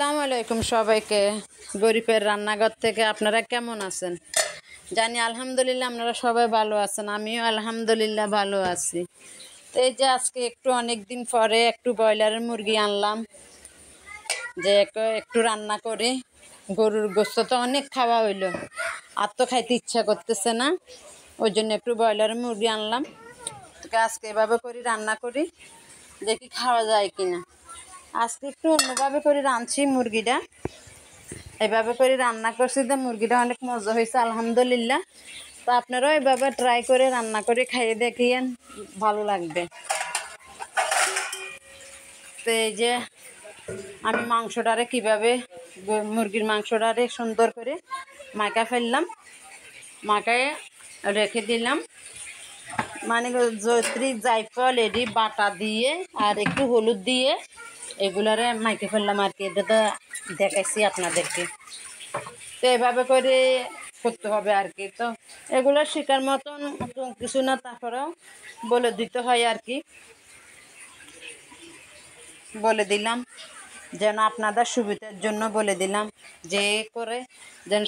আসসালামু আলাইকুম সবাইকে। গরিবের রান্নাঘর থেকে আপনারা কেমন আছেন? জানি আলহামদুলিল্লাহ আপনারা সবাই ভালো আছেন, আমিও আলহামদুলিল্লাহ ভালো আছি। তো এই যে আজকে অনেক দিন পরে একটু ব্রয়লারের মুরগি আনলাম, যে একটু রান্না করে। গরুর গোস্ত তো অনেক খাওয়া হইলো, আর তো খাইতে ইচ্ছা করতেছে না, ওই জন্য একটু ব্রয়লারের মুরগি আনলাম। তোকে আজকে এভাবে করে রান্না করি, দেখি খাওয়া যায় কিনা। আজকে একটু অন্যভাবে করে রাঁধছি মুরগিটা, এভাবে করে রান্না করছি, তো মুরগিটা অনেক মজা হয়েছে আলহামদুলিল্লাহ। তো আপনারাও এভাবে ট্রাই করে রান্না করে খাইয়ে দেখিয়েন, ভালো লাগবে। তো এই যে আমি মাংসটারে কীভাবে, মুরগির মাংসটারে সুন্দর করে মাখা ফেললাম, মাখায় রেখে দিলাম, মানে জয়ত্রী জায়ফল এডি বাটা দিয়ে আর একটু হলুদ দিয়ে এগুলারে মাইকে ফেললাম আর কি। এটা তো দেখাইছি আপনাদেরকে। তো এভাবে করে করতে হবে আর কি। তো এগুলো শেখার মতন কিছু না, তারপরেও বলে দিতে হয় আর কি, বলে দিলাম যেন আপনাদের সুবিধার জন্য বলে দিলাম, যে করে যেন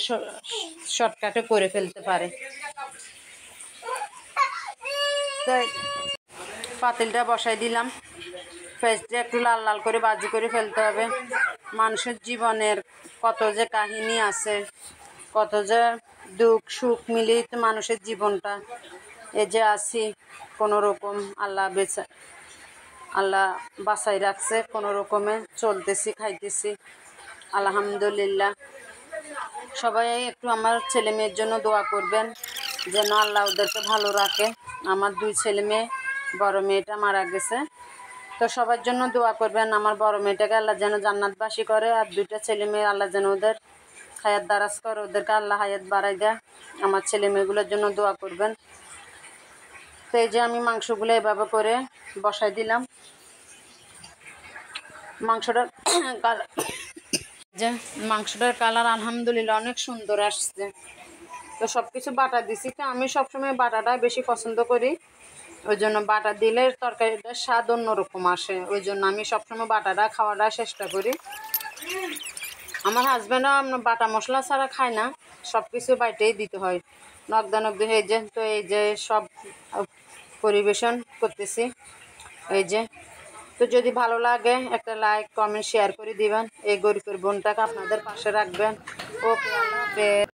শর্টকাটে করে ফেলতে পারে। তো পাতিলটা বসাই দিলাম, পেঁয়াজটা একটু লাল লাল করে ভাজি করে ফেলতে হবে। মানুষের জীবনের কত যে কাহিনী আছে, কত যে দুঃখ সুখ মিলিয়ে তো মানুষের জীবনটা এই যে আছি, কোনো রকম আল্লাহ বাঁচাই রাখছে, কোনো রকমে চলতেছি, খাইতেছি আলহামদুলিল্লাহ। সবাই একটু আমার ছেলে মেয়ের জন্য দোয়া করবেন, যেন আল্লাহ ওদেরকে ভালো রাখে। আমার 2 ছেলে মেয়ে, বড় মেয়েটা মারা গেছে, তো সবার জন্য দোয়া করবেন। আমার বড় মেয়েটাকে আল্লাহ যেন জান্নাতবাসী করে, আর 2টা ছেলে মেয়ে আল্লাহ যেন ওদের হায়াত দারাজ করে, ওদেরকে আল্লাহ হায়াত বাড়াই দেয়। আমার ছেলে মেয়েগুলোর জন্য দোয়া করবেন। তো এই যে আমি মাংসগুলো এভাবে করে বসাই দিলাম। মাংসটার কালার আলহামদুলিল্লাহ অনেক সুন্দর আসছে। তো সব কিছু বাটা দিছি, তো আমি সবসময় বাটাটা বেশি পছন্দ করি, ওই জন্য বাটা দিলে তরকারিটার স্বাদ অন্যরকম আসে, ওই জন্য আমি সবসময় বাটাটা খাওয়াটা চেষ্টা করি। আমার হাজব্যান্ডও বাটা মশলা ছাড়া খায় না, সব কিছু বাইটেই দিতে হয়, নগদানগদি হয়ে যে। তো এই যে সব পরিবেশন করতেছি, এই যে। তো যদি ভালো লাগে একটা লাইক কমেন্ট শেয়ার করে দিবেন, এই গরিবের বোনটাকে আপনাদের পাশে রাখবেন। ওকে, আল্লাহ হাফেজ।